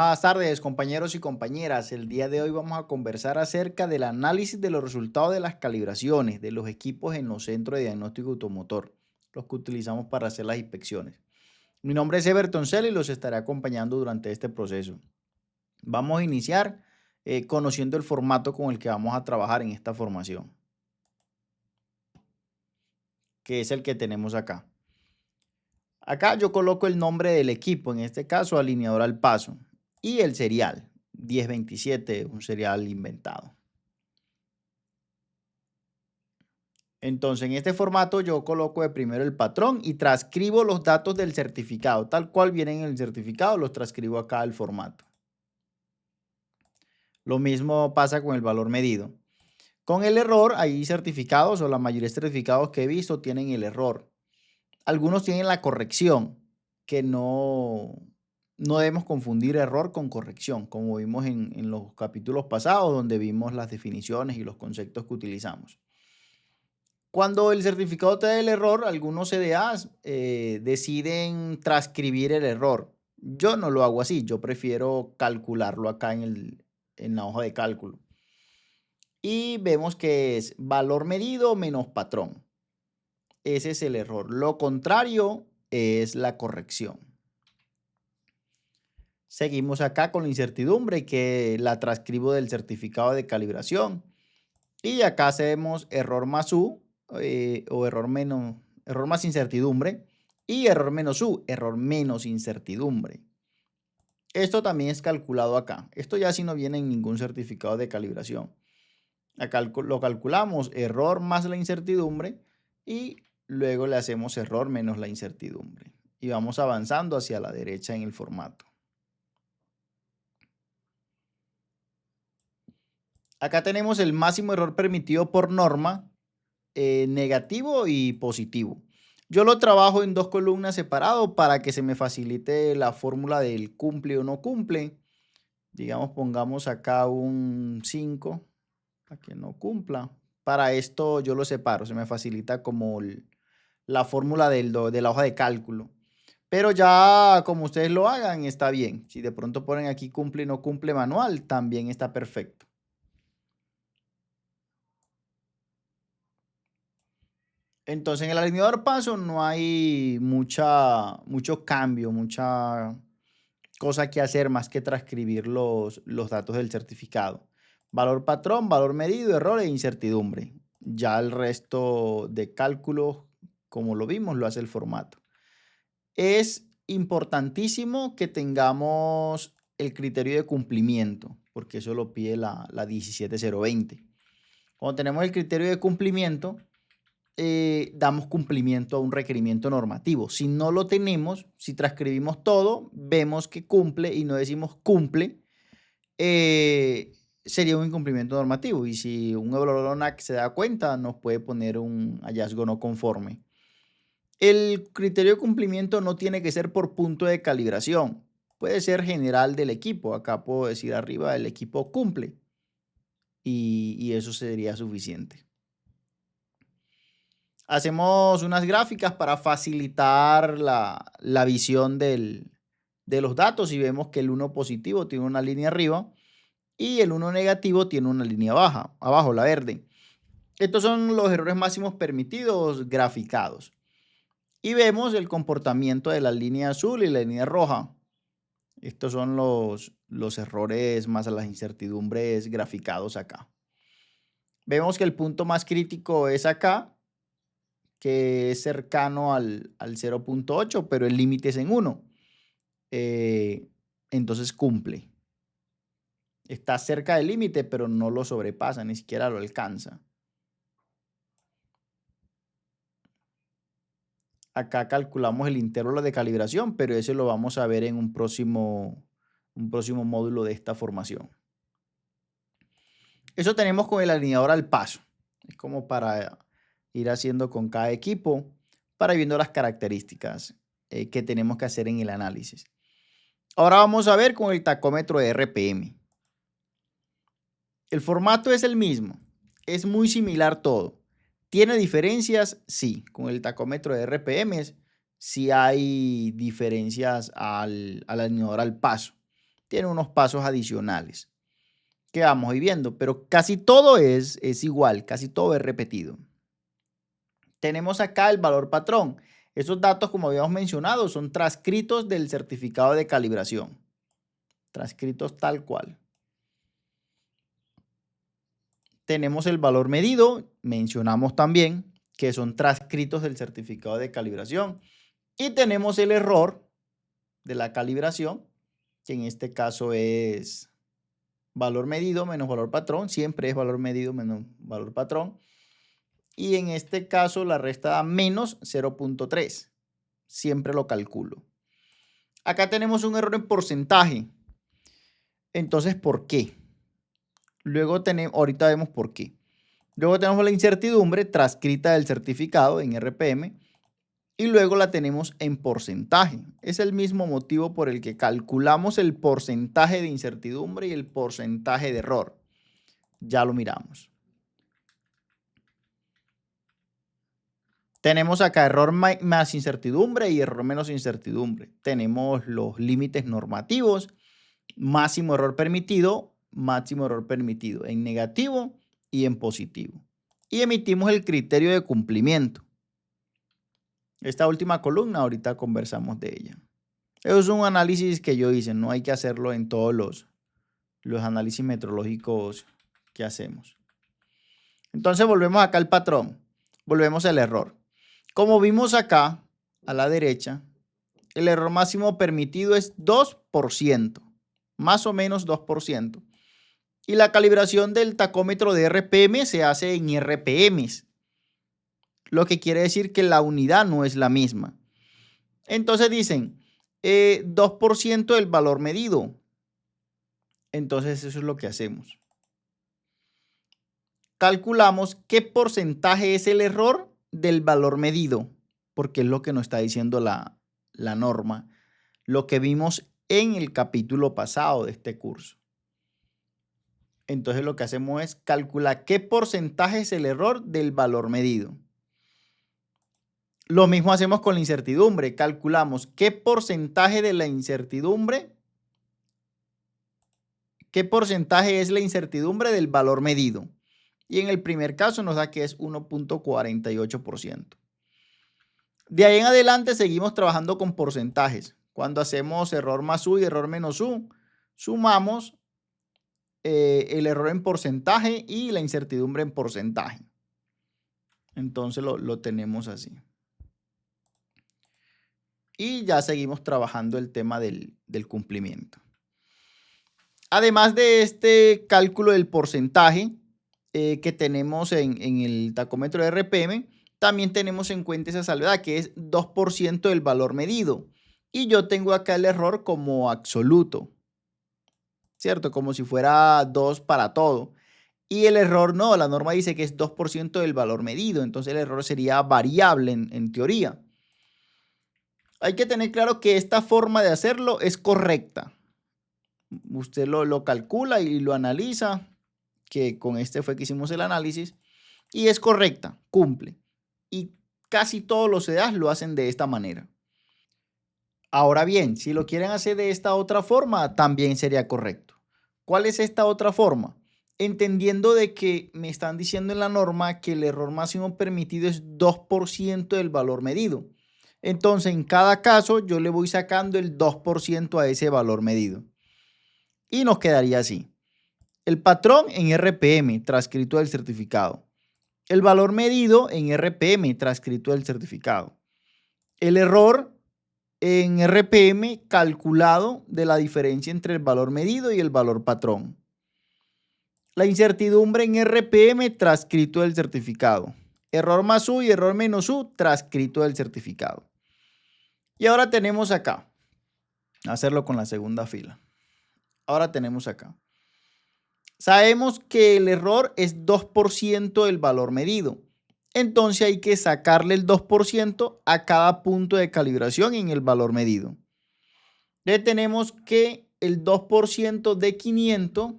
Buenas tardes, compañeros y compañeras. El día de hoy vamos a conversar acerca del análisis de los resultados de las calibraciones de los equipos en los centros de diagnóstico automotor, los que utilizamos para hacer las inspecciones. Mi nombre es Everton Cel y los estaré acompañando durante este proceso. Vamos a iniciar conociendo el formato con el que vamos a trabajar en esta formación, que es el que tenemos acá. Acá yo coloco el nombre del equipo, en este caso alineador al paso, y el serial, 1027, un serial inventado. Entonces, en este formato yo coloco de primero el patrón y transcribo los datos del certificado, tal cual vienen en el certificado, los transcribo acá al formato. Lo mismo pasa con el valor medido. Con el error, hay certificados o la mayoría de certificados que he visto tienen el error. Algunos tienen la corrección, que no debemos confundir error con corrección, como vimos en los capítulos pasados, donde vimos las definiciones y los conceptos que utilizamos. Cuando el certificado te da el error, algunos CDAs deciden transcribir el error. Yo no lo hago así, yo prefiero calcularlo acá en la hoja de cálculo. Y vemos que es valor medido menos patrón. Ese es el error. Lo contrario es la corrección. Seguimos acá con la incertidumbre que la transcribo del certificado de calibración. Y acá hacemos error más U o error más incertidumbre y error menos U, error menos incertidumbre. Esto también es calculado acá. Esto ya sí no viene en ningún certificado de calibración. Acá lo calculamos error más la incertidumbre y luego le hacemos error menos la incertidumbre. Y vamos avanzando hacia la derecha en el formato. Acá tenemos el máximo error permitido por norma, negativo y positivo. Yo lo trabajo en dos columnas separados para que se me facilite la fórmula del cumple o no cumple. Digamos, pongamos acá un 5 para que no cumpla. Para esto yo lo separo, se me facilita como la fórmula de la hoja de cálculo. Pero ya como ustedes lo hagan, está bien. Si de pronto ponen aquí cumple y no cumple manual, también está perfecto. Entonces, en el alineador paso no hay mucho cambio, mucha cosa que hacer más que transcribir los datos del certificado. Valor patrón, valor medido, error e incertidumbre. Ya el resto de cálculos, como lo vimos, lo hace el formato. Es importantísimo que tengamos el criterio de cumplimiento, porque eso lo pide la 17020. Cuando tenemos el criterio de cumplimiento, damos cumplimiento a un requerimiento normativo. Si no lo tenemos, si transcribimos todo, vemos que cumple y no decimos cumple, sería un incumplimiento normativo. Y si un evaluador NAC se da cuenta, nos puede poner un hallazgo no conforme. El criterio de cumplimiento no tiene que ser por punto de calibración. Puede ser general del equipo. Acá puedo decir arriba, el equipo cumple. Y eso sería suficiente. Hacemos unas gráficas para facilitar la visión de los datos y vemos que el 1 positivo tiene una línea arriba y el 1 negativo tiene una línea baja, abajo, la verde. Estos son los errores máximos permitidos graficados. Y vemos el comportamiento de la línea azul y la línea roja. Estos son los errores más las incertidumbres graficados acá. Vemos que el punto más crítico es acá, que es cercano al 0.8, pero el límite es en 1. Entonces cumple. Está cerca del límite, pero no lo sobrepasa, ni siquiera lo alcanza. Acá calculamos el intervalo de calibración, pero eso lo vamos a ver en un próximo módulo de esta formación. Eso tenemos con el alineador al paso. Es como para ir haciendo con cada equipo, para ir viendo las características que tenemos que hacer en el análisis. Ahora vamos a ver con el tacómetro de RPM. El formato es el mismo, es muy similar todo. ¿Tiene diferencias? Sí, con el tacómetro de RPM sí hay diferencias al alineador al paso. tiene unos pasos adicionales que vamos a ir viendo, pero casi todo es igual, casi todo es repetido. Tenemos acá el valor patrón. Esos datos, como habíamos mencionado, son transcritos del certificado de calibración. Transcritos tal cual. Tenemos el valor medido, mencionamos también que son transcritos del certificado de calibración. Y tenemos el error de la calibración, que en este caso es valor medido menos valor patrón. Siempre es valor medido menos valor patrón. Y en este caso la resta da menos 0.3. Siempre lo calculo. Acá tenemos un error en porcentaje. Entonces, ¿por qué? Luego tenemos, ahorita vemos por qué. Luego tenemos la incertidumbre transcrita del certificado en RPM y luego la tenemos en porcentaje. Es el mismo motivo por el que calculamos el porcentaje de incertidumbre y el porcentaje de error. Ya lo miramos. Tenemos acá error más incertidumbre y error menos incertidumbre. Tenemos los límites normativos, máximo error permitido, máximo error permitido en negativo y en positivo. Y emitimos el criterio de cumplimiento. Esta última columna ahorita conversamos de ella. Eso es un análisis que yo hice, no hay que hacerlo en todos los análisis metrológicos que hacemos. Entonces volvemos acá al patrón, volvemos al error. Como vimos acá a la derecha, el error máximo permitido es 2%, más o menos 2%. Y la calibración del tacómetro de RPM se hace en RPMs, lo que quiere decir que la unidad no es la misma. Entonces dicen 2% del valor medido. Entonces eso es lo que hacemos. Calculamos qué porcentaje es el error del valor medido, porque es lo que nos está diciendo la norma, lo que vimos en el capítulo pasado de este curso. Entonces lo que hacemos es calcular qué porcentaje es el error del valor medido. Lo mismo hacemos con la incertidumbre. Calculamos qué porcentaje de la incertidumbre, qué porcentaje es la incertidumbre del valor medido. Y en el primer caso nos da que es 1.48%. De ahí en adelante seguimos trabajando con porcentajes. Cuando hacemos error más U y error menos U, sumamos el error en porcentaje y la incertidumbre en porcentaje. Entonces lo tenemos así. Y ya seguimos trabajando el tema del cumplimiento. Además de este cálculo del porcentaje que tenemos en el tacómetro de RPM, también tenemos en cuenta esa salvedad que es 2% del valor medido. Y yo tengo acá el error como absoluto, ¿cierto? Como si fuera 2 para todo. Y el error no, la norma dice que es 2% del valor medido, entonces el error sería variable en teoría. Hay que tener claro que esta forma de hacerlo es correcta. Usted lo calcula y lo analiza, que con este fue que hicimos el análisis, y es correcta, cumple. Y casi todos los CDAs lo hacen de esta manera. Ahora bien, si lo quieren hacer de esta otra forma, también sería correcto. ¿Cuál es esta otra forma? Entendiendo de que me están diciendo en la norma que el error máximo permitido es 2% del valor medido. Entonces, en cada caso, yo le voy sacando el 2% a ese valor medido. Y nos quedaría así. El patrón en RPM transcrito del certificado. El valor medido en RPM transcrito del certificado. El error en RPM calculado de la diferencia entre el valor medido y el valor patrón. La incertidumbre en RPM transcrito del certificado. Error más U y error menos U transcrito del certificado. Y ahora tenemos acá. Hacerlo con la segunda fila. Ahora tenemos acá. Sabemos que el error es 2% del valor medido. Entonces hay que sacarle el 2% a cada punto de calibración en el valor medido. Entonces tenemos que el 2% de 500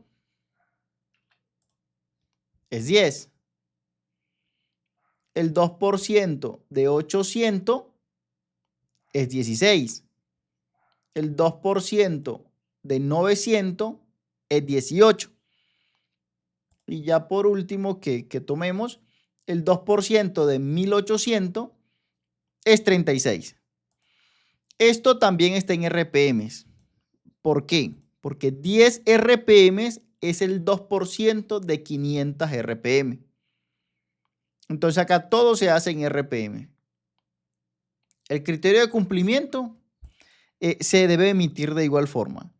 es 10. El 2% de 800 es 16. El 2% de 900 es 18. Y ya por último que tomemos, el 2% de 1800 es 36. Esto también está en RPMs. ¿Por qué? Porque 10 RPMs es el 2% de 500 RPM. Entonces acá todo se hace en RPM. El criterio de cumplimiento se debe emitir de igual forma.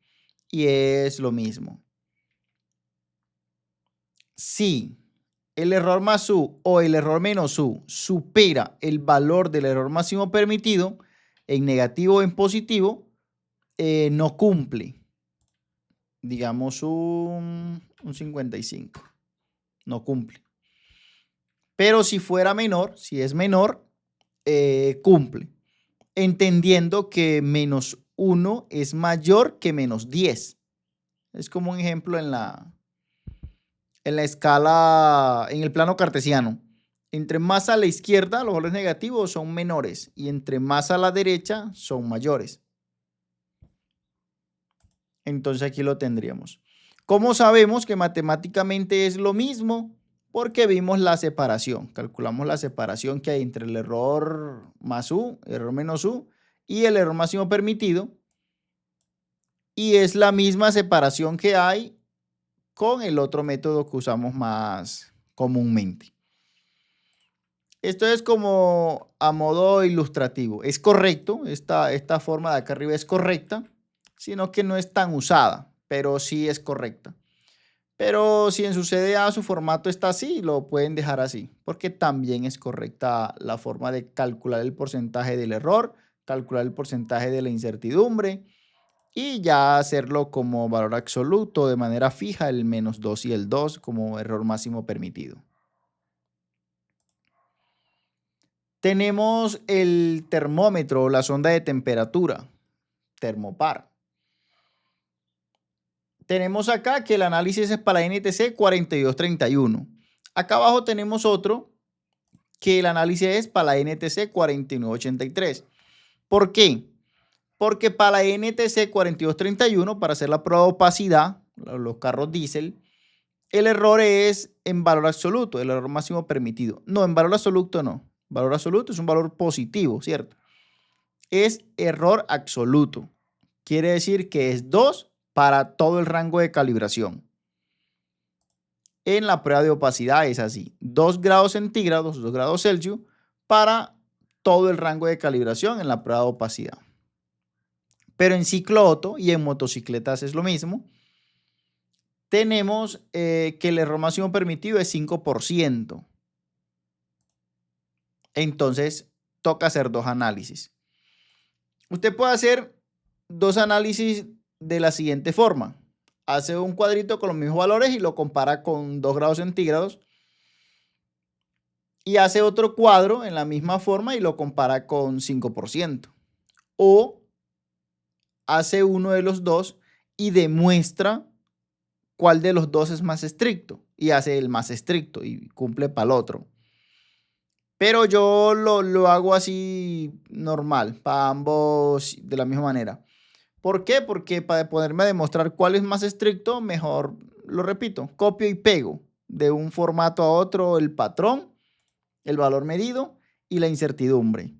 Y es lo mismo. Si el error más U o el error menos U supera el valor del error máximo permitido, en negativo o en positivo, no cumple. Digamos un 55. No cumple. Pero si fuera menor, si es menor, cumple. Entendiendo que menos 1 es mayor que menos 10. Es como un ejemplo en la escala, en el plano cartesiano. Entre más a la izquierda, los valores negativos son menores y entre más a la derecha son mayores. Entonces aquí lo tendríamos. ¿Cómo sabemos que matemáticamente es lo mismo? Porque vimos la separación. Calculamos la separación que hay entre el error más U, error menos U y el error máximo permitido. Y es la misma separación que hay con el otro método que usamos más comúnmente. Esto es como a modo ilustrativo. Es correcto, esta forma de acá arriba es correcta, sino que no es tan usada, pero sí es correcta. Pero si en su CDA su formato está así, lo pueden dejar así, porque también es correcta la forma de calcular el porcentaje del error, calcular el porcentaje de la incertidumbre y ya hacerlo como valor absoluto de manera fija, el -2 y el 2 como error máximo permitido. Tenemos el termómetro, la sonda de temperatura, termopar. Tenemos acá que el análisis es para la NTC 4231. Acá abajo tenemos otro que el análisis es para la NTC 4983. ¿Por qué? Porque para la NTC 4231, para hacer la prueba de opacidad, los carros diésel, el error es en valor absoluto, el error máximo permitido. No, en valor absoluto no. Valor absoluto es un valor positivo, ¿cierto? Es error absoluto. Quiere decir que es 2 para todo el rango de calibración. En la prueba de opacidad es así, 2 grados centígrados, 2 grados Celsius, para todo el rango de calibración en la prueba de opacidad. Pero en ciclo Otto y en motocicletas es lo mismo. Tenemos que el error máximo permitido es 5%. Entonces, toca hacer dos análisis. Usted puede hacer dos análisis de la siguiente forma. Hace un cuadrito con los mismos valores y lo compara con 2 grados centígrados. Y hace otro cuadro en la misma forma y lo compara con 5%. O hace uno de los dos y demuestra cuál de los dos es más estricto. Y hace el más estricto y cumple para el otro. Pero yo lo hago así normal, para ambos de la misma manera. ¿Por qué? Porque para poderme demostrar cuál es más estricto, mejor, lo repito, copio y pego de un formato a otro el patrón, el valor medido y la incertidumbre.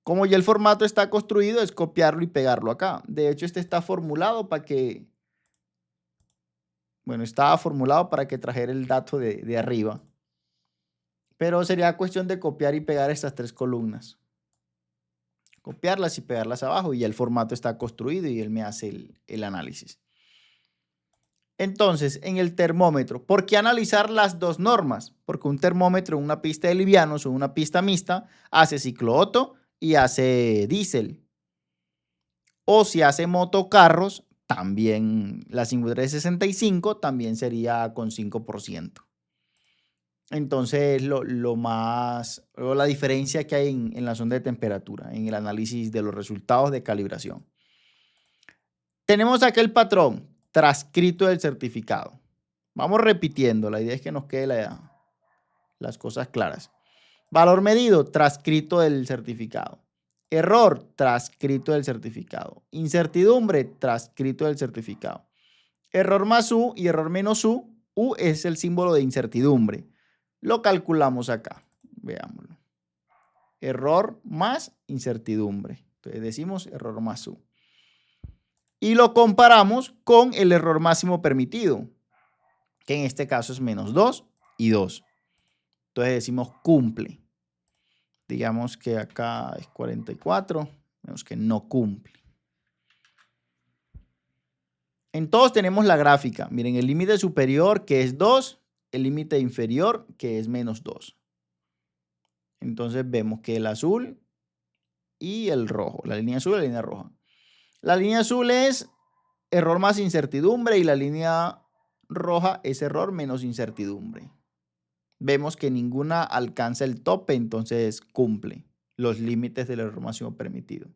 Como ya el formato está construido, es copiarlo y pegarlo acá. De hecho, este está formulado para que, bueno, estaba formulado para que trajera el dato de arriba. Pero sería cuestión de copiar y pegar estas tres columnas. Copiarlas y pegarlas abajo y ya el formato está construido y él me hace el análisis. Entonces, en el termómetro, ¿por qué analizar las dos normas? Porque un termómetro en una pista de livianos o una pista mixta hace ciclo Otto y hace diésel. O si hace motocarros, también la 5365 también sería con 5%. Entonces, la diferencia que hay en la sonda de temperatura, en el análisis de los resultados de calibración. Tenemos aquí el patrón transcrito del certificado. Vamos repitiendo, la idea es que nos quede las cosas claras. Valor medido, transcrito del certificado. Error, transcrito del certificado. Incertidumbre, transcrito del certificado. Error más U y error menos U. U es el símbolo de incertidumbre. Lo calculamos acá. Veámoslo. Error más incertidumbre. Entonces decimos error más U. Y lo comparamos con el error máximo permitido, que en este caso es menos 2 y 2. Entonces decimos cumple. Digamos que acá es 44, vemos que no cumple. En todos tenemos la gráfica. Miren, el límite superior que es 2, el límite inferior que es menos 2. Entonces vemos que el azul y el rojo, la línea azul y la línea roja. La línea azul es error más incertidumbre y la línea roja es error menos incertidumbre. Vemos que ninguna alcanza el tope, entonces cumple los límites del error máximo permitido.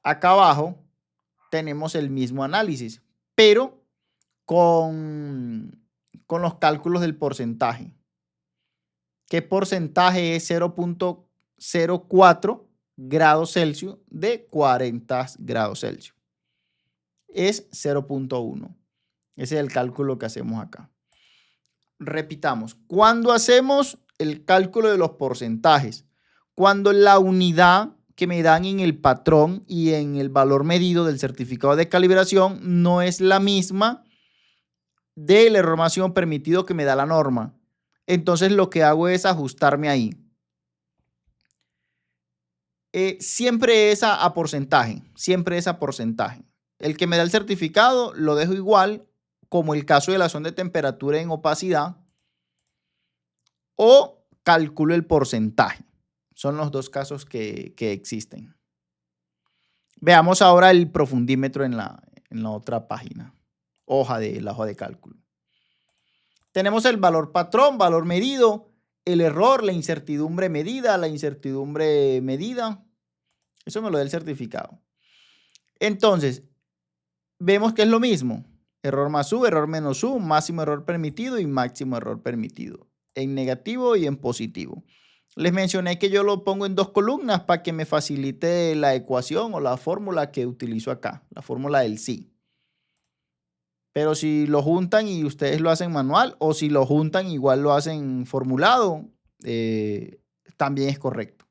Acá abajo tenemos el mismo análisis, pero con los cálculos del porcentaje. ¿Qué porcentaje es 0.04 grados Celsius de 40 grados Celsius? Es 0.1. Ese es el cálculo que hacemos acá. Repitamos, cuando hacemos el cálculo de los porcentajes, cuando la unidad que me dan en el patrón y en el valor medido del certificado de calibración no es la misma del error máximo permitido que me da la norma, entonces lo que hago es ajustarme ahí. Siempre es a porcentaje, siempre es a porcentaje. El que me da el certificado lo dejo igual, como el caso de la sonda de temperatura en opacidad, o calculo el porcentaje. Son los dos casos que existen. Veamos ahora el profundímetro en la otra página, la hoja de cálculo. Tenemos el valor patrón, valor medido, el error, la incertidumbre medida, Eso me lo da el certificado. Entonces, vemos que es lo mismo. Error más U, error menos U, máximo error permitido y máximo error permitido. En negativo y en positivo. Les mencioné que yo lo pongo en dos columnas para que me facilite la ecuación o la fórmula que utilizo acá, la fórmula del sí. Pero si lo juntan y ustedes lo hacen manual, o si lo juntan igual lo hacen formulado, también es correcto.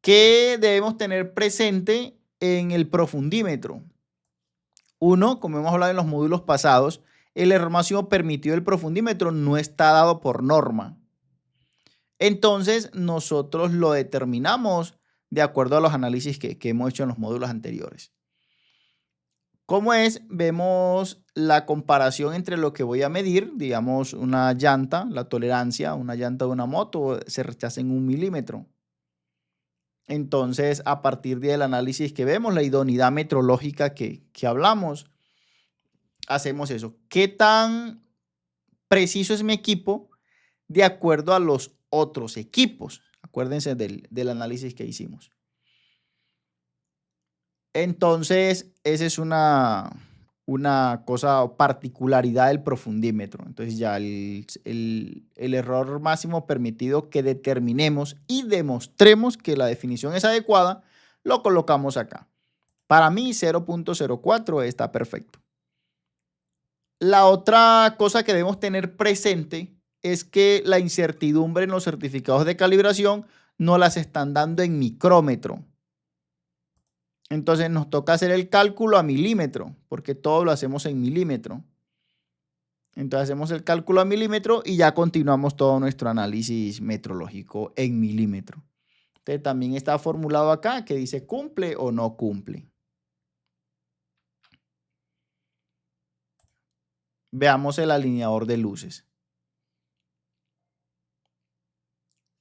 ¿Qué debemos tener presente en el profundímetro? Uno, como hemos hablado en los módulos pasados, el error máximo permitido del profundímetro no está dado por norma. Entonces, nosotros lo determinamos de acuerdo a los análisis que hemos hecho en los módulos anteriores. ¿Cómo es? Vemos la comparación entre lo que voy a medir, digamos una llanta, la tolerancia, una llanta de una moto se rechaza en 1 milímetro. Entonces, a partir del análisis que vemos, la idoneidad metrológica que hablamos, hacemos eso. ¿Qué tan preciso es mi equipo de acuerdo a los otros equipos? Acuérdense del análisis que hicimos. Entonces, esa es una cosa, particularidad del profundímetro. Entonces, ya el error máximo permitido que determinemos y demostremos que la definición es adecuada, lo colocamos acá. Para mí, 0.04 está perfecto. La otra cosa que debemos tener presente es que la incertidumbre en los certificados de calibración no las están dando en micrómetro. Entonces nos toca hacer el cálculo a milímetro, porque todo lo hacemos en milímetro. Entonces hacemos el cálculo a milímetro y ya continuamos todo nuestro análisis metrológico en milímetro. Entonces también está formulado acá que dice cumple o no cumple. Veamos el alineador de luces.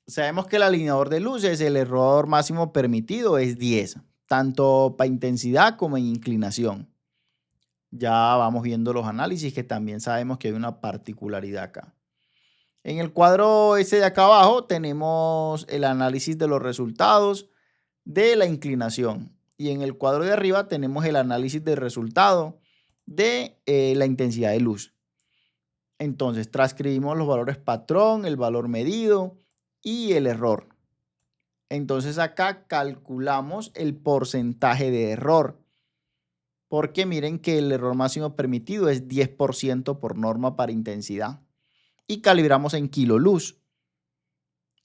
Sabemos que el alineador de luces, el error máximo permitido es 10, tanto para intensidad como en inclinación. Ya vamos viendo los análisis que también sabemos que hay una particularidad acá. En el cuadro ese de acá abajo tenemos el análisis de los resultados de la inclinación. Y en el cuadro de arriba tenemos el análisis del resultado de la intensidad de luz. Entonces, transcribimos los valores patrón, el valor medido y el error. Entonces acá calculamos el porcentaje de error, porque miren que el error máximo permitido es 10% por norma para intensidad y calibramos en kiloluz.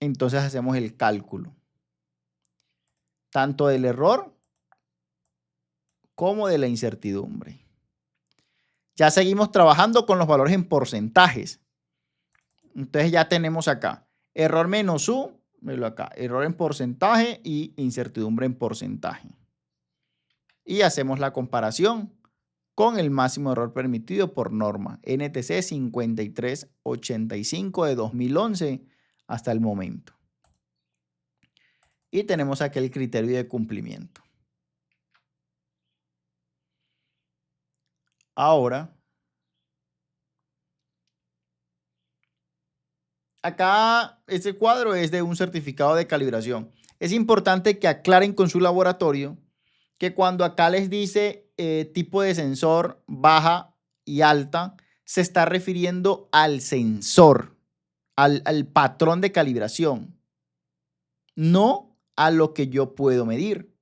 Entonces hacemos el cálculo, tanto del error como de la incertidumbre. Ya seguimos trabajando con los valores en porcentajes. Entonces ya tenemos acá error menos U, velo acá, error en porcentaje y incertidumbre en porcentaje. Y hacemos la comparación con el máximo error permitido por norma, NTC 5385 de 2011 hasta el momento. Y tenemos aquí el criterio de cumplimiento. Ahora, acá este cuadro es de un certificado de calibración. Es importante que aclaren con su laboratorio que cuando acá les dice tipo de sensor baja y alta, se está refiriendo al sensor, al patrón de calibración, no a lo que yo puedo medir.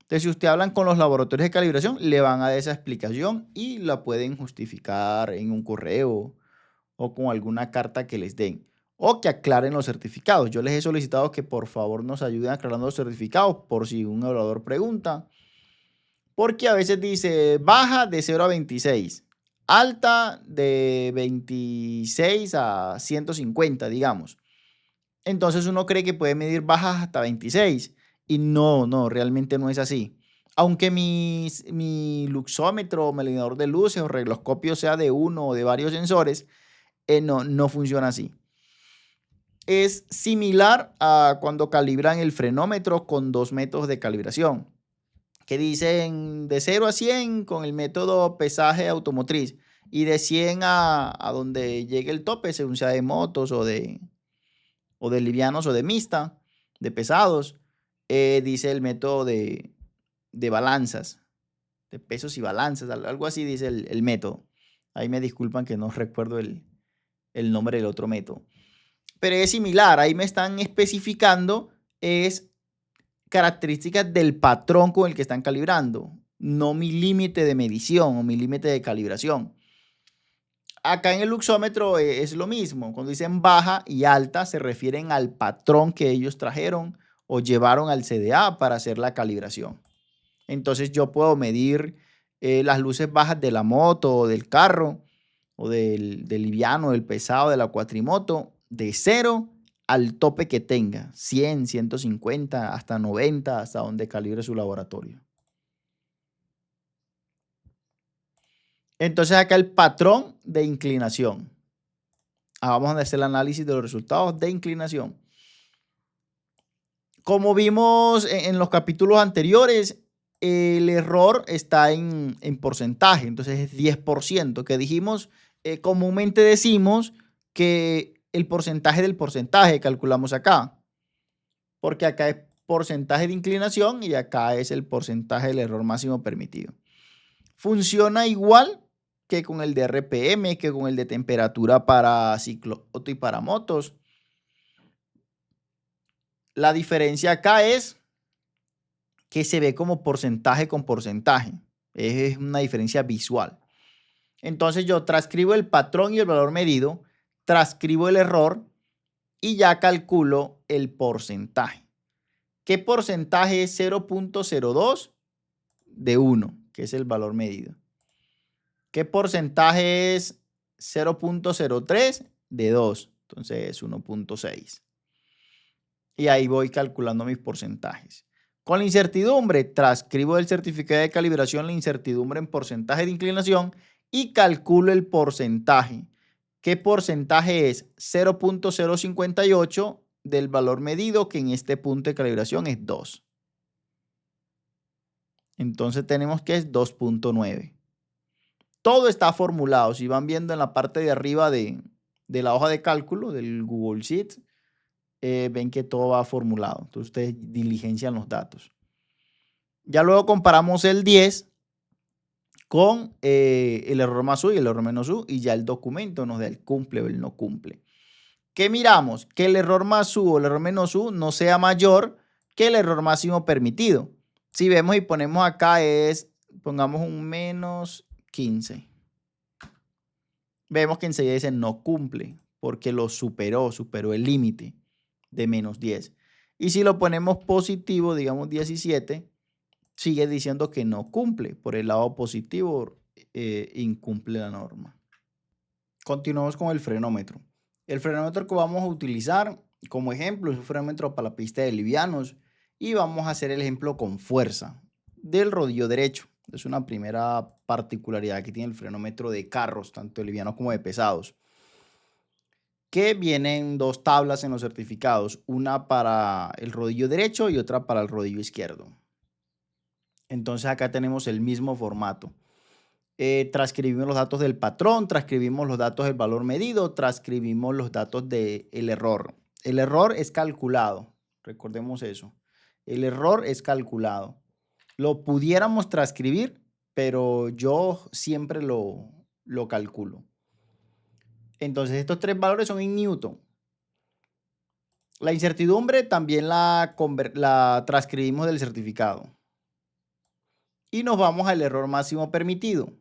Entonces, si ustedes hablan con los laboratorios de calibración, le van a dar esa explicación y la pueden justificar en un correo o con alguna carta que les den o que aclaren los certificados. Yo les he solicitado que por favor nos ayuden aclarando los certificados por si un evaluador pregunta. Porque a veces dice baja de 0 a 26, alta de 26 a 150, digamos. Entonces uno cree que puede medir bajas hasta 26 y no, realmente no es así. Aunque mi luxómetro, medidor de luces o regloscopio sea de uno o de varios sensores, no funciona así. Es similar a cuando calibran el frenómetro con 2 métodos de calibración, que dicen de 0 a 100 con el método pesaje automotriz y de 100 a donde llegue el tope, según sea de motos o de livianos o de mixta, de pesados, dice el método de balanzas, de pesos y balanzas, algo así dice el método. Ahí me disculpan que no recuerdo el nombre del otro método. Pero es similar, ahí me están especificando es características del patrón con el que están calibrando, no mi límite de medición o mi límite de calibración. Acá en el luxómetro es lo mismo. Cuando dicen baja y alta se refieren al patrón que ellos trajeron o llevaron al CDA para hacer la calibración. Entonces yo puedo medir las luces bajas de la moto o del carro o del liviano, del pesado, de la cuatrimoto, de 0 al tope que tenga, 100, 150, hasta 90, hasta donde calibre su laboratorio. Entonces acá el patrón de inclinación. Vamos a hacer el análisis de los resultados de inclinación. Como vimos en los capítulos anteriores, el error está en porcentaje, entonces es 10%, que dijimos, comúnmente decimos que el porcentaje del porcentaje calculamos acá, porque acá es porcentaje de inclinación y acá es el porcentaje del error máximo permitido. Funciona igual que con el de RPM, que con el de temperatura para ciclo auto y para motos. La diferencia acá es que se ve como porcentaje con porcentaje. Es una diferencia visual. Entonces yo transcribo el patrón y el valor medido, transcribo el error y ya calculo el porcentaje. ¿Qué porcentaje es 0.02 de 1, que es el valor medido? ¿Qué porcentaje es 0.03 de 2? Entonces es 1.6. Y ahí voy calculando mis porcentajes. Con la incertidumbre, transcribo del certificado de calibración la incertidumbre en porcentaje de inclinación y calculo el porcentaje. ¿Qué porcentaje es? 0.058 del valor medido, que en este punto de calibración es 2. Entonces tenemos que es 2.9. Todo está formulado. Si van viendo en la parte de arriba de la hoja de cálculo del Google Sheets, ven que todo va formulado. Entonces ustedes diligencian los datos. Ya luego comparamos el 10 con el error más U y el error menos U y ya el documento nos da el cumple o el no cumple. ¿Qué miramos? Que el error más U o el error menos U no sea mayor que el error máximo permitido. Si vemos y ponemos acá pongamos un menos 15. Vemos que enseguida dice no cumple porque lo superó el límite de menos 10. Y si lo ponemos positivo, digamos 17, sigue diciendo que no cumple. Por el lado positivo, incumple la norma. Continuamos con el frenómetro. El frenómetro que vamos a utilizar como ejemplo es un frenómetro para la pista de livianos y vamos a hacer el ejemplo con fuerza del rodillo derecho. Es una primera particularidad que tiene el frenómetro de carros, tanto de livianos como de pesados, que vienen dos tablas en los certificados, una para el rodillo derecho y otra para el rodillo izquierdo. Entonces acá tenemos el mismo formato. Transcribimos los datos del patrón, transcribimos los datos del valor medido, transcribimos los datos del error. El error es calculado, recordemos eso. El error es calculado. Lo pudiéramos transcribir, pero yo siempre lo calculo. Entonces estos tres valores son en Newton. La incertidumbre también la transcribimos del certificado. Y nos vamos al error máximo permitido,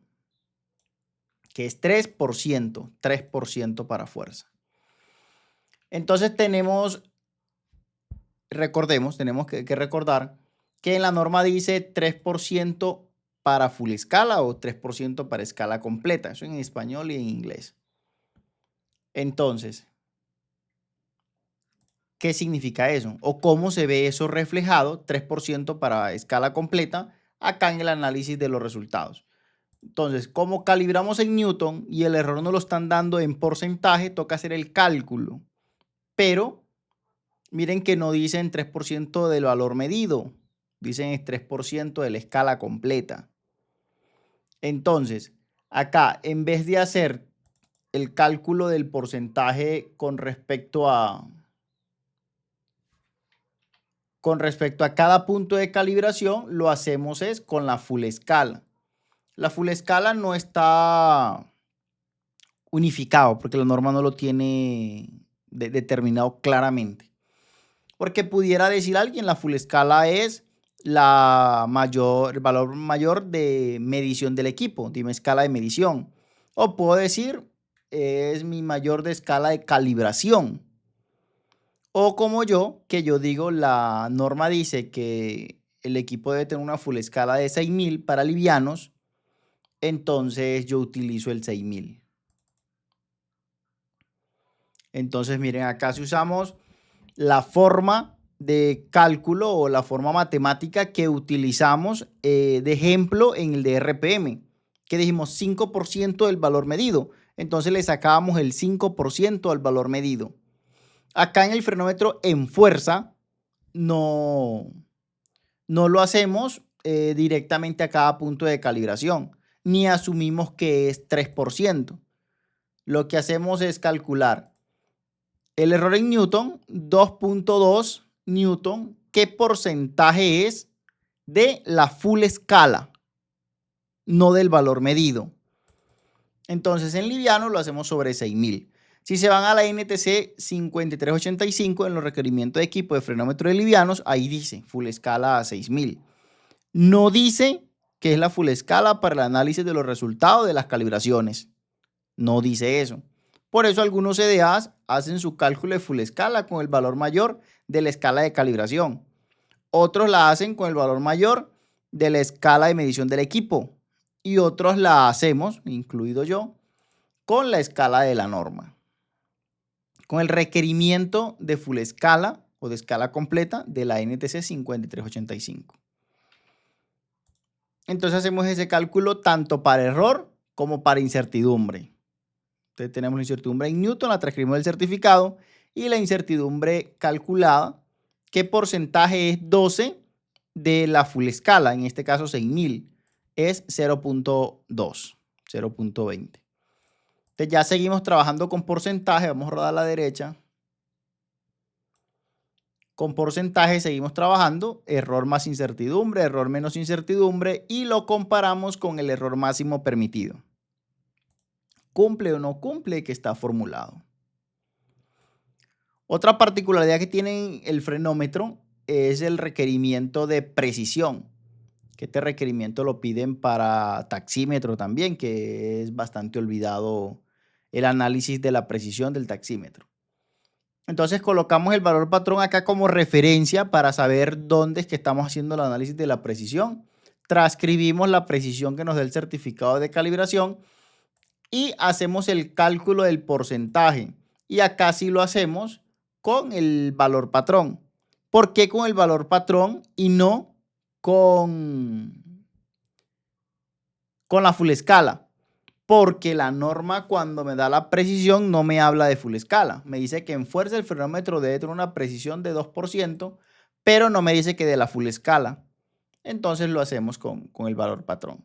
que es 3% para fuerza. Entonces tenemos que recordar que en la norma dice 3% para full escala o 3% para escala completa. Eso en español y en inglés. Entonces, ¿qué significa eso? ¿O cómo se ve eso reflejado, 3% para escala completa, acá en el análisis de los resultados? Entonces, como calibramos en Newton y el error nos lo están dando en porcentaje, toca hacer el cálculo. Pero miren que no dicen 3% del valor medido, dicen 3% de la escala completa. Entonces, acá, en vez de hacer el cálculo del porcentaje con respecto a cada punto de calibración, lo hacemos es con la full escala. La full escala no está unificado porque la norma no lo tiene determinado claramente. Porque pudiera decir alguien, la full escala es el valor mayor de medición del equipo, dime escala de medición. O puedo decir, es mi mayor de escala de calibración. O como yo, que yo digo, la norma dice que el equipo debe tener una full escala de 6000 para livianos, entonces yo utilizo el 6000. Entonces miren, acá si usamos la forma de cálculo o la forma matemática que utilizamos de ejemplo en el de RPM, que dijimos 5% del valor medido. Entonces le sacábamos el 5% al valor medido. Acá en el frenómetro en fuerza no lo hacemos directamente a cada punto de calibración, ni asumimos que es 3%. Lo que hacemos es calcular el error en Newton, 2.2 Newton, ¿qué porcentaje es de la full escala? No del valor medido. Entonces en liviano lo hacemos sobre 6000. Si se van a la NTC 5385 en los requerimientos de equipo de frenómetro de livianos, ahí dice full escala a 6000. No dice que es la full escala para el análisis de los resultados de las calibraciones. No dice eso. Por eso algunos CDAs hacen su cálculo de full escala con el valor mayor de la escala de calibración. Otros la hacen con el valor mayor de la escala de medición del equipo. Y otros la hacemos, incluido yo, con la escala de la norma. Con el requerimiento de full escala o de escala completa de la NTC 5385. Entonces hacemos ese cálculo tanto para error como para incertidumbre. Entonces tenemos la incertidumbre en Newton, la transcribimos del certificado, y la incertidumbre calculada, ¿qué porcentaje es 12 de la full escala? En este caso 6000, es 0.2, 0.20. Entonces ya seguimos trabajando con porcentaje, vamos a rodar a la derecha. Con porcentaje seguimos trabajando, error más incertidumbre, error menos incertidumbre, y lo comparamos con el error máximo permitido. ¿Cumple o no cumple que está formulado? Otra particularidad que tiene el frenómetro es el requerimiento de precisión, que este requerimiento lo piden para taxímetro también, que es bastante olvidado el análisis de la precisión del taxímetro. Entonces colocamos el valor patrón acá como referencia para saber dónde es que estamos haciendo el análisis de la precisión. Transcribimos la precisión que nos da el certificado de calibración y hacemos el cálculo del porcentaje. Y acá sí lo hacemos con el valor patrón. ¿Por qué con el valor patrón y no con la full escala? Porque la norma cuando me da la precisión no me habla de full escala. Me dice que en fuerza el frenómetro debe tener una precisión de 2%, pero no me dice que de la full escala. Entonces lo hacemos con el valor patrón.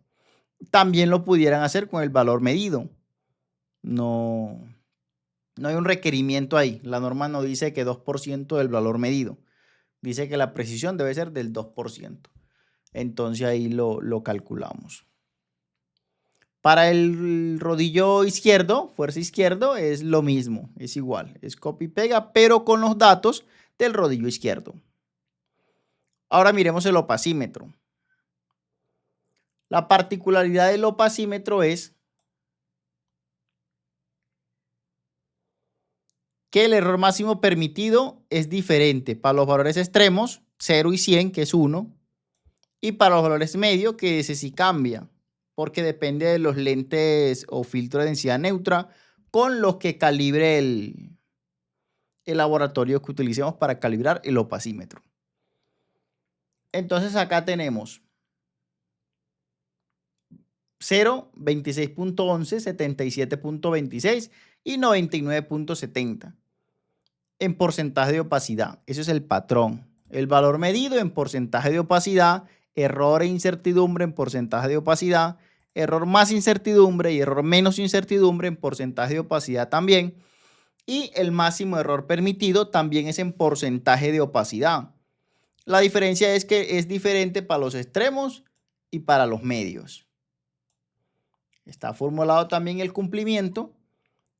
También lo pudieran hacer con el valor medido. No, no hay un requerimiento ahí. La norma no dice que 2% del valor medido. Dice que la precisión debe ser del 2%. Entonces ahí lo calculamos. Para el rodillo izquierdo, fuerza izquierdo, es lo mismo, es igual, es copia y pega, pero con los datos del rodillo izquierdo. Ahora miremos el opacímetro. La particularidad del opacímetro es que el error máximo permitido es diferente para los valores extremos, 0 y 100, que es 1, y para los valores medios, que ese sí cambia, porque depende de los lentes o filtro de densidad neutra con los que calibre el laboratorio que utilicemos para calibrar el opacímetro. Entonces acá tenemos 0, 26.11, 77.26 y 99.70 en porcentaje de opacidad. Ese es el patrón. El valor medido en porcentaje de opacidad, error e incertidumbre en porcentaje de opacidad, error más incertidumbre y error menos incertidumbre en porcentaje de opacidad también. Y el máximo error permitido también es en porcentaje de opacidad. La diferencia es que es diferente para los extremos y para los medios. Está formulado también el cumplimiento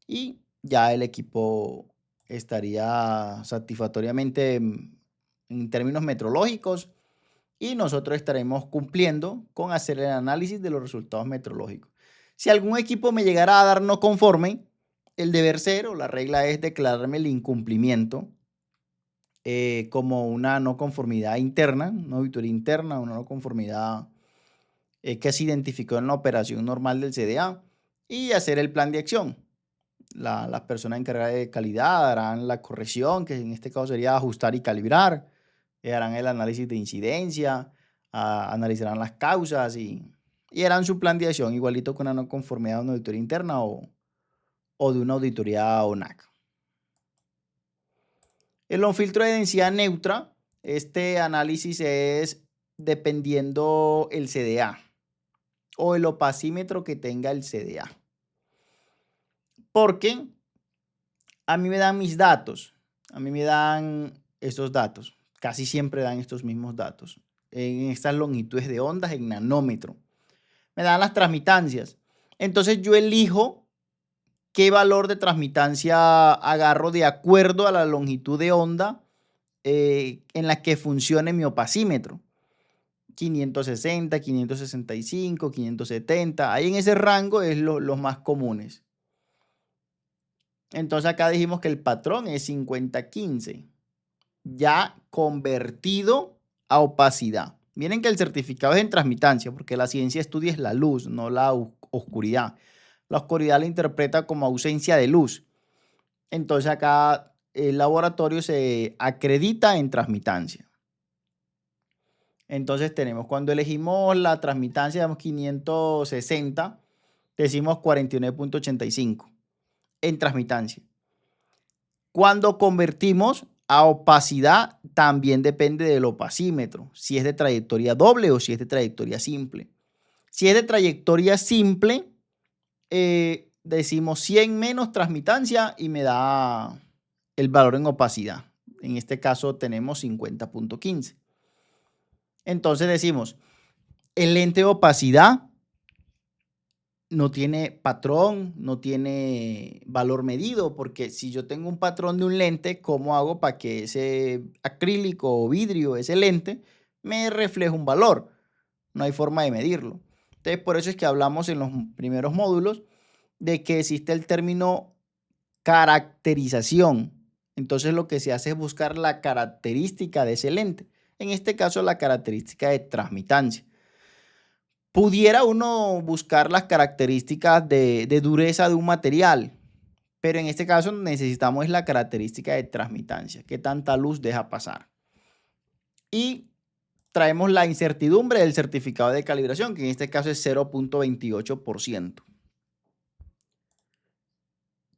y ya el equipo estaría satisfactoriamente en términos metrológicos y nosotros estaremos cumpliendo con hacer el análisis de los resultados metrológicos. Si algún equipo me llegara a dar no conforme, el deber ser o la regla es declararme el incumplimiento como una no conformidad interna, una auditoría interna, una no conformidad que se identificó en la operación normal del CDA y hacer el plan de acción. Las personas encargadas de calidad harán la corrección, que en este caso sería ajustar y calibrar, harán el análisis de incidencia, analizarán las causas y harán su plan de acción, igualito con una no conformidad de una auditoría interna o de una auditoría ONAC. El filtro de densidad neutra, este análisis es dependiendo el CDA o el opacímetro que tenga el CDA. Porque a mí me dan mis datos, a mí me dan estos datos, casi siempre dan estos mismos datos, en estas longitudes de ondas en nanómetro. Me dan las transmitancias. Entonces yo elijo qué valor de transmitancia agarro de acuerdo a la longitud de onda en la que funcione mi opacímetro. 560, 565, 570, ahí en ese rango es los más comunes. Entonces acá dijimos que el patrón es 50-15, ya convertido a opacidad. Miren que el certificado es en transmitancia, porque la ciencia estudia es la luz, no la oscuridad. La oscuridad la interpreta como ausencia de luz. Entonces acá el laboratorio se acredita en transmitancia. Entonces tenemos, cuando elegimos la transmitancia, damos 560, decimos 49.85 en transmitancia. Cuando convertimos a opacidad, también depende del opacímetro, si es de trayectoria doble o si es de trayectoria simple. Si es de trayectoria simple, decimos 100 menos transmitancia y me da el valor en opacidad. En este caso tenemos 50.15. Entonces decimos, el lente de opacidad no tiene patrón, no tiene valor medido, porque si yo tengo un patrón de un lente, ¿cómo hago para que ese acrílico o vidrio, ese lente, me refleje un valor? No hay forma de medirlo. Entonces, por eso es que hablamos en los primeros módulos de que existe el término caracterización. Entonces, lo que se hace es buscar la característica de ese lente. En este caso, la característica de transmitancia. Pudiera uno buscar las características de dureza de un material, pero en este caso necesitamos la característica de transmitancia, qué tanta luz deja pasar. Y traemos la incertidumbre del certificado de calibración, que en este caso es 0.28%.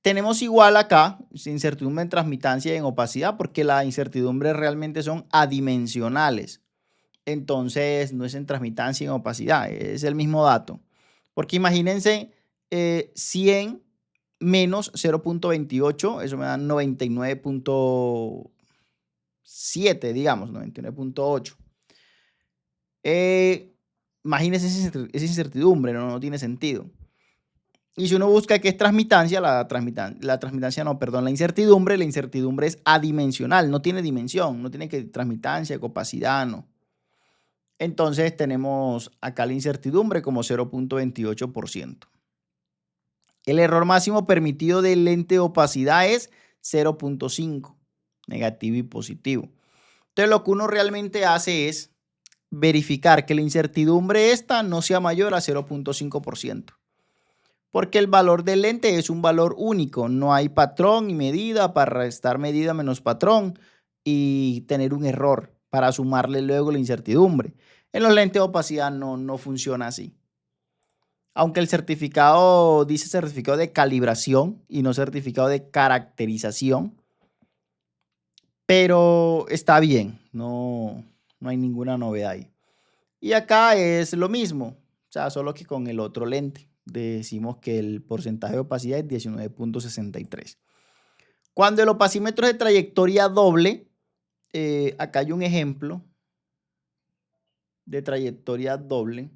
Tenemos igual acá incertidumbre en transmitancia y en opacidad, porque las incertidumbres realmente son adimensionales. Entonces no es en transmitancia y en opacidad, es el mismo dato. Porque imagínense 100 menos 0.28, eso me da 99.7, digamos, 99.8. Imagínense esa incertidumbre, no tiene sentido. Y si uno busca qué es transmitancia, la incertidumbre es adimensional, no tiene dimensión, no tiene que transmitancia, opacidad, no. Entonces tenemos acá la incertidumbre como 0.28%. El error máximo permitido del lente de opacidad es 0.5, negativo y positivo. Entonces lo que uno realmente hace es verificar que la incertidumbre esta no sea mayor a 0.5%. Porque el valor del lente es un valor único, no hay patrón ni medida para restar medida menos patrón y tener un error para sumarle luego la incertidumbre. En los lentes de opacidad no funciona así. Aunque el certificado dice certificado de calibración y no certificado de caracterización, pero está bien, no hay ninguna novedad ahí. Y acá es lo mismo, o sea, solo que con el otro lente. Decimos que el porcentaje de opacidad es 19.63. Cuando el opacímetro es de trayectoria doble, acá hay un ejemplo de trayectoria doble.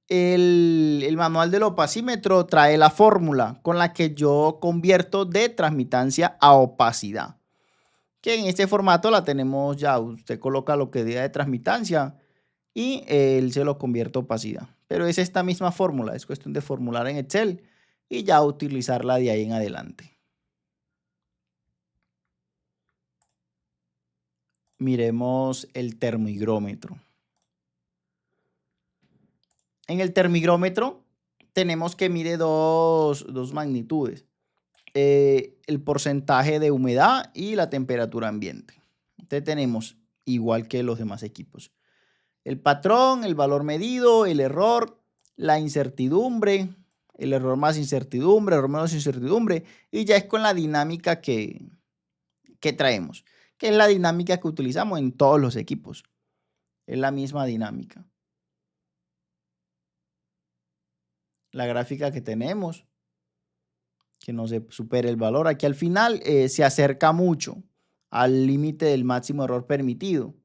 El manual del opacímetro trae la fórmula con la que yo convierto de transmitancia a opacidad. Que en este formato la tenemos ya. Usted coloca lo que diga de transmitancia y él se lo convierte a opacidad. Pero es esta misma fórmula, es cuestión de formular en Excel y ya utilizarla de ahí en adelante. Miremos el termigrómetro. En el termigrómetro tenemos que mide dos magnitudes. El porcentaje de humedad y la temperatura ambiente. Entonces tenemos, igual que los demás equipos, el patrón, el valor medido, el error, la incertidumbre, el error más incertidumbre, error menos incertidumbre, y ya es con la dinámica que traemos, que es la dinámica que utilizamos en todos los equipos. Es la misma dinámica. La gráfica que tenemos, que no se supere el valor, aquí al final se acerca mucho al límite del máximo error permitido.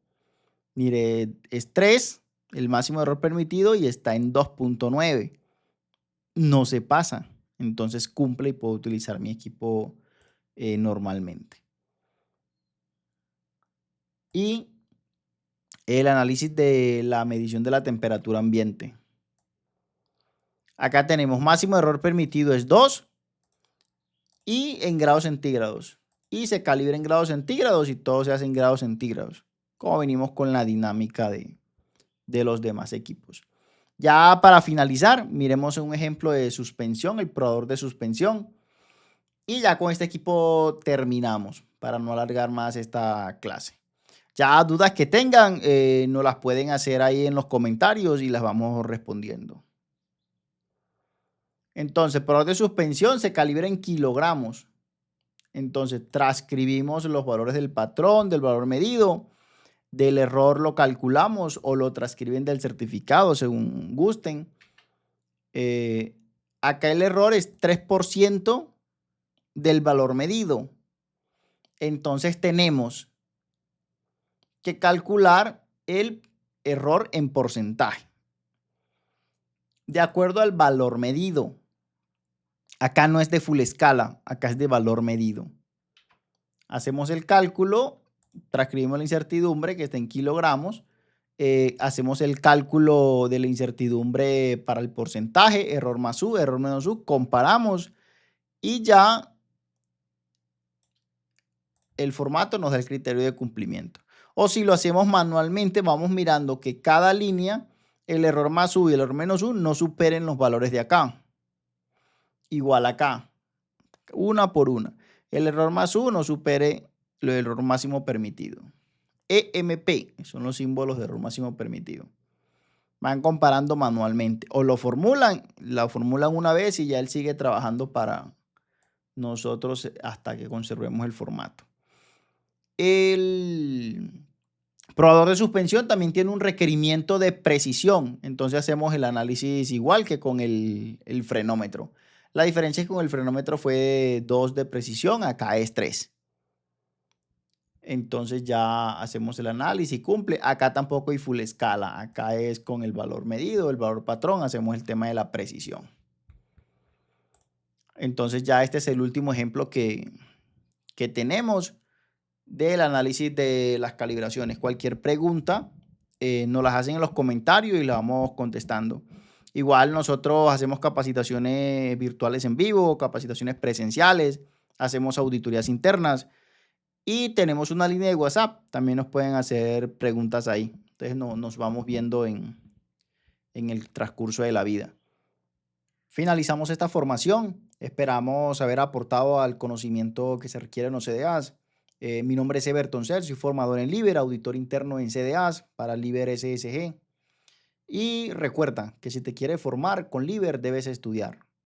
Mire, es 3 el máximo error permitido y está en 2.9. No se pasa. Entonces cumple y puedo utilizar mi equipo normalmente. Y el análisis de la medición de la temperatura ambiente. Acá tenemos máximo error permitido es 2 y en grados centígrados. Y se calibra en grados centígrados y todo se hace en grados centígrados. Como venimos con la dinámica de los demás equipos. Ya para finalizar, miremos un ejemplo de suspensión, el probador de suspensión. Y ya con este equipo terminamos para no alargar más esta clase. Ya dudas que tengan, nos las pueden hacer ahí en los comentarios y las vamos respondiendo. Entonces, probador de suspensión se calibra en kilogramos. Entonces, transcribimos los valores del patrón, del valor medido. Del error lo calculamos o lo transcriben del certificado según gusten. Acá el error es 3% del valor medido. Entonces tenemos que calcular el error en porcentaje. de acuerdo al valor medido. Acá no es de full escala, acá es de valor medido. Hacemos el cálculo, transcribimos la incertidumbre que está en kilogramos, hacemos el cálculo de la incertidumbre para el porcentaje, error más U, error menos U, comparamos y ya el formato nos da el criterio de cumplimiento. O si lo hacemos manualmente, vamos mirando que cada línea, el error más U y el error menos U no superen los valores de acá. Igual acá, una por una. El error más U no supere el error máximo permitido. EMP son los símbolos de error máximo permitido. Van comparando manualmente o lo formulan una vez y ya él sigue trabajando para nosotros hasta que conservemos el formato. El probador de suspensión también tiene un requerimiento de precisión, entonces hacemos el análisis igual que con el frenómetro. La diferencia es que con el frenómetro fue 2 de precisión, acá es 3. Entonces ya hacemos el análisis y cumple. Acá tampoco hay full escala, acá es con el valor medido, el valor patrón, hacemos el tema de la precisión. Entonces ya este es el último ejemplo que tenemos del análisis de las calibraciones. Cualquier pregunta nos las hacen en los comentarios y la vamos contestando. Igual nosotros hacemos capacitaciones virtuales en vivo, capacitaciones presenciales, hacemos auditorías internas y tenemos una línea de WhatsApp. También nos pueden hacer preguntas ahí. Entonces nos vamos viendo en el transcurso de la vida. Finalizamos esta formación. Esperamos haber aportado al conocimiento que se requiere en los CDAs. Mi nombre es Everton Cel, soy formador en Liber, auditor interno en CDAs para Liber SSG. Y recuerda que si te quieres formar con Liber debes estudiar.